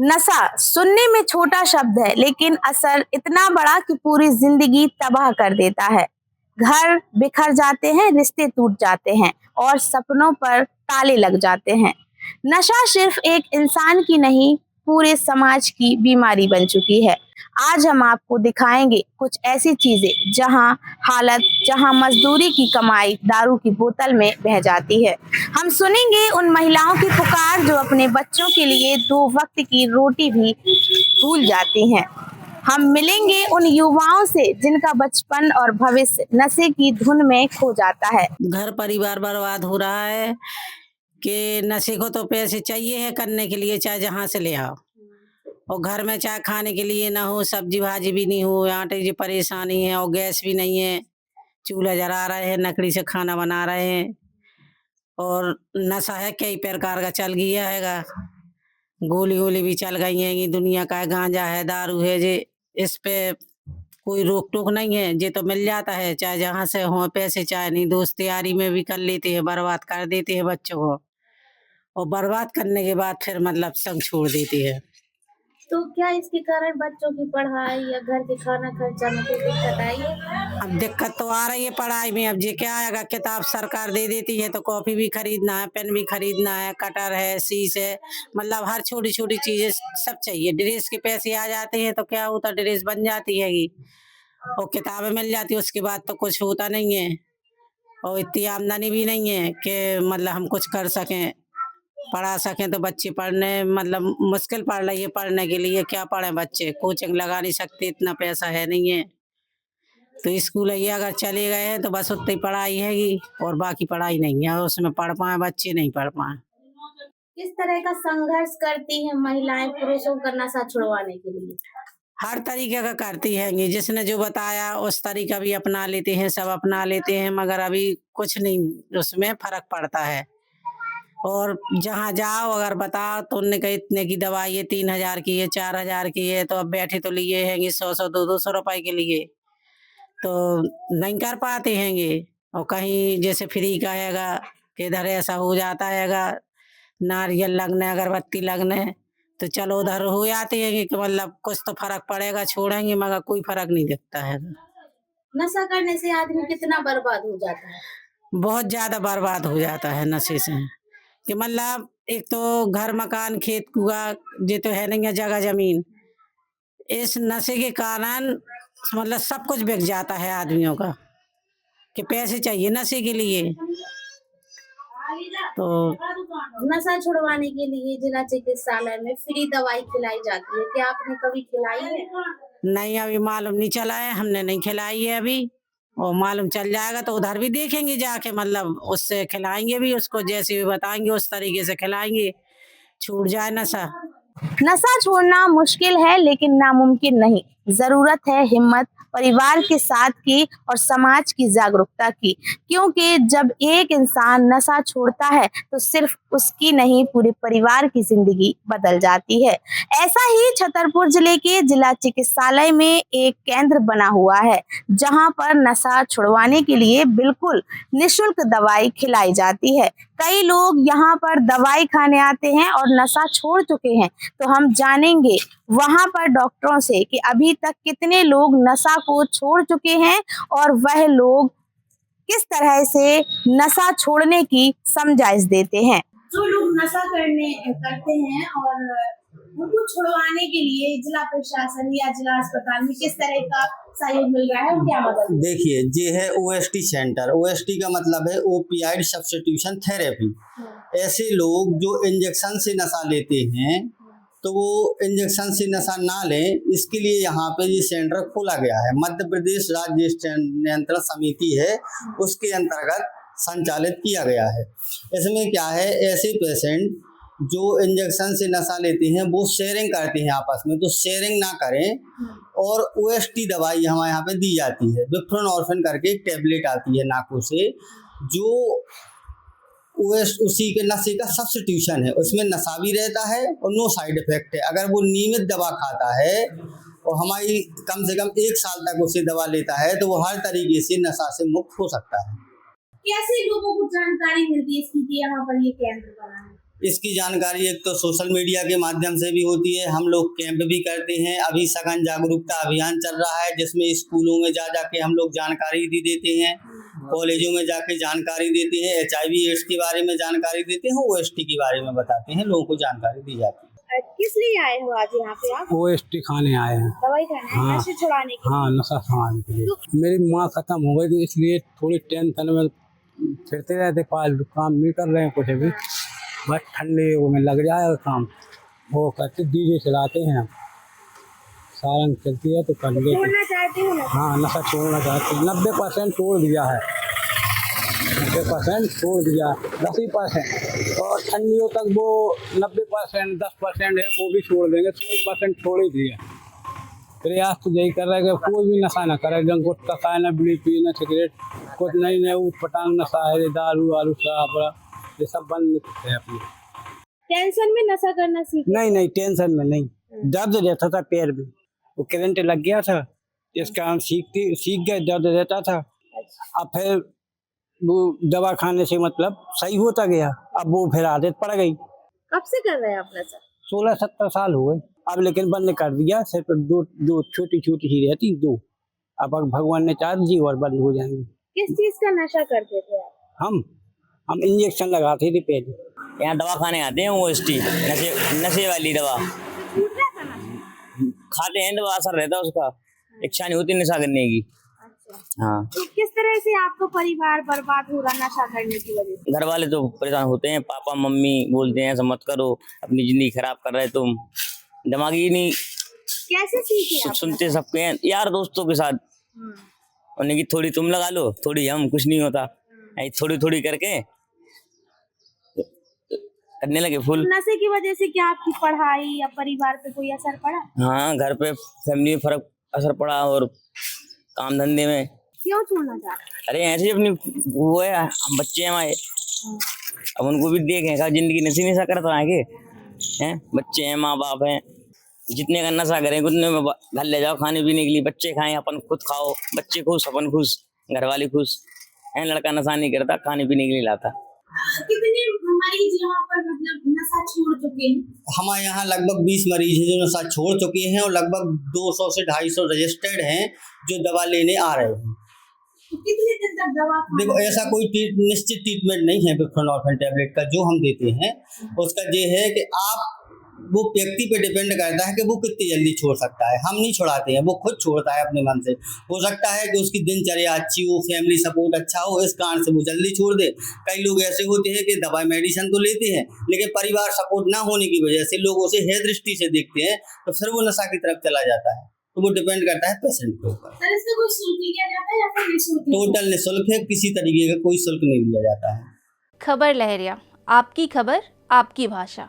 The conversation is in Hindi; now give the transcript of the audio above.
नशा सुनने में छोटा शब्द है, लेकिन असर इतना बड़ा कि पूरी जिंदगी तबाह कर देता है। घर बिखर जाते हैं, रिश्ते टूट जाते हैं और सपनों पर ताले लग जाते हैं। नशा सिर्फ एक इंसान की नहीं, पूरे समाज की बीमारी बन चुकी है। आज हम आपको दिखाएंगे कुछ ऐसी चीजें जहां मजदूरी की कमाई दारू की बोतल में बह जाती है। हम सुनेंगे उन महिलाओं की पुकार जो अपने बच्चों के लिए 2 वक्त की रोटी भी भूल जाती हैं। हम मिलेंगे उन युवाओं से जिनका बचपन और भविष्य नशे की धुन में खो जाता है। घर परिवार बर्बाद हो रहा है कि नशे को तो पैसे चाहिए है करने के लिए, चाहे जहाँ से ले आओ। और घर में चाहे खाने के लिए ना हो, सब्जी भाजी भी नहीं हो, आटे की परेशानी है और गैस भी नहीं है। चूल्हा जला रहे हैं, लकड़ी से खाना बना रहे हैं। और नशा है कई प्रकार का चल गया हैगा। गोली गोली भी चल गई है, ये दुनिया का है, गांजा है, दारू है। जे इस पे कोई रोक टोक नहीं है, जे तो मिल जाता है चाहे जहाँ से हो पैसे, चाहे नहीं। दोस्त यारी में भी कर लेते हैं, बर्बाद कर देते हैं बच्चों को। और बर्बाद करने के बाद फिर मतलब संग छोड़ देती है। तो क्या इसके कारण बच्चों की पढ़ाई या घर के खाना खर्चा में कोई दिक्कत आई है? अब दिक्कत तो आ रही है पढ़ाई में। अब जे क्या आएगा, किताब सरकार दे देती है तो कॉपी भी खरीदना है, पेन भी खरीदना है, कटर है, शीश है, मतलब हर छोटी छोटी चीजें सब चाहिए। ड्रेस के पैसे आ जाते हैं तो क्या होता, ड्रेस बन जाती हैगी और किताबें मिल जाती है। उसके बाद तो कुछ होता नहीं है और इतनी आमदनी भी नहीं है कि मतलब हम कुछ कर सकें, पढ़ा सकें। तो बच्चे पढ़ने मतलब मुश्किल पड़ रही है पढ़ने के लिए। क्या पढ़े बच्चे, कोचिंग लगा नहीं सकते, इतना पैसा है नहीं है। तो स्कूल ये अगर चले गए हैं तो बस उतनी पढ़ाई हैगी और बाकी पढ़ाई नहीं है, और उसमें पढ़ पाए बच्चे, नहीं पढ़ पाए। किस तरह का संघर्ष करती हैं महिलाएं पुरुषों का नशा छुड़वाने के लिए? हर तरीके का करती हैंगी, जिसने जो बताया उस तरीका भी अपना लेते हैं, सब अपना लेते हैं, मगर अभी कुछ नहीं उसमें फर्क पड़ता है। और जहाँ जाओ अगर बताओ तो उनने कहा इतने की दवाई है, 3,000 की है, 4,000 की है। तो अब बैठे तो लिए हैंगे 100 200 रुपए के लिए, तो नहीं कर पाते हैंगे। और कहीं जैसे फ्री का हैगा कि इधर ऐसा हो जाता हैगा, नारियल लगने, अगरबत्ती लगने, तो चलो उधर हो जाते हैं कि मतलब कुछ तो फर्क पड़ेगा, छोड़ेंगे, मगर कोई फर्क नहीं दिखता है। नशा करने से आदमी कितना बर्बाद हो जाता है? बहुत ज्यादा बर्बाद हो जाता है नशे से। कि मतलब एक तो घर मकान खेत कुआ ये तो है नहीं है, जगह जमीन। इस नशे के कारण मतलब सब कुछ बिक जाता है आदमियों का, कि पैसे चाहिए नशे के लिए। तो नशा छुड़वाने के लिए जिला चिकित्सालय में फ्री दवाई खिलाई जाती है, क्या आपने कभी खिलाई है? नहीं, अभी मालूम नहीं चला है, हमने नहीं खिलाई है अभी। और मालूम चल जाएगा तो उधर भी देखेंगे जाके, मतलब उससे खिलाएंगे भी उसको, जैसे भी बताएंगे उस तरीके से खिलाएंगे, छूट जाए नशा। नशा छोड़ना मुश्किल है लेकिन नामुमकिन नहीं। जरूरत है हिम्मत, परिवार के साथ की और समाज की जागरूकता की। क्योंकि जब एक इंसान नशा छोड़ता है तो सिर्फ उसकी नहीं, पूरे परिवार की जिंदगी बदल जाती है। ऐसा ही छतरपुर जिले के जिला चिकित्सालय में एक केंद्र बना हुआ है, जहां पर नशा छुड़वाने के लिए बिल्कुल निःशुल्क दवाई खिलाई जाती है। कई लोग यहाँ पर दवाई खाने आते हैं और नशा छोड़ चुके हैं। तो हम जानेंगे वहां पर डॉक्टरों से कि अभी तक कितने लोग नशा को छोड़ चुके हैं और वह लोग किस तरह से नशा छोड़ने की समझाइश देते हैं। जो लोग नशा करते हैं और उनको छुड़वाने के लिए जिला प्रशासन या जिला अस्पताल में किस तरह का सहयोग मिल रहा है और क्या मदद? देखिए, ये है ओएसटी सेंटर। ओएसटी का मतलब है ओपियाइड सब्स्टिट्यूशन थेरेपी। ऐसे लोग जो इंजेक्शन से नशा लेते हैं तो वो इंजेक्शन से नशा ना लें, इसके लिए यहाँ पे ये सेंटर खोला गया है। मध्य प्रदेश राज्य नियंत्रण समिति है, उसके अंतर्गत संचालित किया गया है। इसमें क्या है, ऐसे पेशेंट जो इंजेक्शन से नशा लेते हैं वो शेयरिंग करते हैं आपस में, तो शेयरिंग ना करें। और ओएसटी दवाई हमारे यहाँ पे दी जाती है, बुप्रेनोर्फिन करके एक टैबलेट आती है नाकों से, जो उसी के नशे का सब्स्टिट्यूशन है। उसमें नशा भी रहता है और नो साइड इफेक्ट है। अगर वो नियमित दवा खाता है और हमारी कम से कम 1 साल तक उसे दवा लेता है तो वो हर तरीके से नशा से मुक्त हो सकता है। कैसे लोगों को जानकारी मिलती है इसकी कि यहाँ पर ये केंद्र बना है? इसकी जानकारी एक तो सोशल मीडिया के माध्यम से भी होती है, हम लोग कैंप भी करते हैं। अभी सघन जागरूकता अभियान चल रहा है जिसमें स्कूलों में जा जाके हम लोग जानकारी भी देते हैं, कॉलेजों में जाके जानकारी देते हैं, HIV एड्स के बारे में जानकारी देते हैं, OST के बारे में बताते हैं, लोगों को जानकारी दी जाती है। किस लिए आए हो आज यहाँ पे आप? OST खाने आए हैं। दवाई खाने हैं, हाँ। नशे छुड़ाने के हाँ, नशा छुड़ाने के लिए। मेरी माँ खत्म हो गई थी इसलिए थोड़ी टेंशन में फिरते रहते, फालतू काम नहीं कर रहे हैं कुछ भी, बस ठंडे वो में लग जाए काम, वो करते DJ चलाते हैं, सारंग चलती है तो कर लेते। छोड़ना चाहते हो ना? हाँ, नशा छोड़ना चाहते हैं। 90% छोड़ दिया है, 90% छोड़ दिया, 10% और ठंडियों तक वो 90% 10% है वो भी छोड़ देंगे, 100% छोड़ ही दिया। प्रयास तो यही कर रहा है कि कोई भी नशा ना करे, जंग गुटखा खाए, ना बीड़ी पी, ना सिगरेट, कुछ नहीं ऊटपटांग नशा है, दारू वारू शराब ये सब बंद है अपनी। टेंशन में नशा करना सीख। नहीं टेंशन में नहीं, दर्द रहता था पैर में, वो करंट लग गया था, इस कारण सीख गए, दर्द रहता था। अब फिर वो दवा खाने से मतलब सही होता गया, अब वो फिर आदत पड़ गई। कब से कर रहे हैं आप नशा? 16-17 साल हो गए, अब लेकिन बंद कर दिया, सिर्फ दो छोटी छोटी ही रहती, दो। अब भगवान ने चाह दी और बंद हो जाएंगी। किस चीज का नशा करते थे आप? हम इंजेक्शन लगाते थे पहले। यहाँ दवा खाने आते हैं OST, नशे वाली दवा छूट रहा था नशा? खाते हैं, दवा असर रहता है उसका, इच्छा नहीं होती नशा करने की। अच्छा, हाँ, तो किस तरह से आपको परिवार बर्बाद हो रहा नशा करने की वजह से? घर वाले तो परेशान होते हैं, पापा मम्मी बोलते हैं ऐसा मत करो, अपनी जिंदगी खराब कर रहे तुम, दिमागी नहीं कैसे सीखे आप? सुनते सबके हैं, यार दोस्तों के साथ, उन्हें की थोड़ी तुम लगा लो, थोड़ी हम, कुछ नहीं होता, थोड़ी थोड़ी करके करने लगे फुल। नशे की वजह से क्या आपकी पढ़ाई या परिवार पे कोई असर पड़ा? हाँ, घर पे फैमिली में फर्क असर पड़ा और काम धंधे में। क्यों छोड़ना चाह? अरे ऐसे ही अपनी वो है, हम बच्चे हैं हमारे, अब उनको भी देखें का जिंदगी नशे नशा करता है के हैं, बच्चे हैं, माँ बाप हैं, जितने का नशा करें उतने में घर ले जाओ खाने पीने के लिए, बच्चे खाएं, अपन खुद खाओ, बच्चे खुश, अपन खुश, घर वाले खुश हैं। लड़का नशा नहीं करता, खाने पीने के लिए लाता। कितने मरीज यहाँ पर मतलब नशा छोड़ चुके हैं? हमारे यहाँ लगभग 20 मरीज हैं जो नशा छोड़ चुके हैं और लगभग 200 से 250 रजिस्टर्ड हैं जो दवा लेने आ रहे हैं। तो कितने दिन तक दवा? देखो, ऐसा कोई निश्चित ट्रीटमेंट नहीं है बुप्रेनोर्फिन टैबलेट का जो हम देते हैं, उसका ये है कि आप वो व्यक्ति पे डिपेंड करता है कि वो कितनी जल्दी छोड़ सकता है। हम नहीं छोड़ाते हैं, वो खुद छोड़ता है अपने मन से। हो सकता है कि उसकी दिनचर्या अच्छी हो, फैमिली सपोर्ट अच्छा हो, इस कारण से वो जल्दी छोड़ दे। कई लोग ऐसे होते हैं कि दवाई मेडिसिन तो लेते हैं लेकिन परिवार सपोर्ट ना होने की वजह से लोग उसे हेय दृष्टि से देखते हैं तो फिर वो नशा की तरफ चला जाता है। तो वो डिपेंड करता है पेशेंट के ऊपर। सर, इसका कोई शुल्क लिया जाता है या फिर निःशुल्क? टोटल निःशुल्क है, किसी तरीके का कोई शुल्क नहीं लिया जाता है। खबर लहरिया, आपकी खबर आपकी भाषा।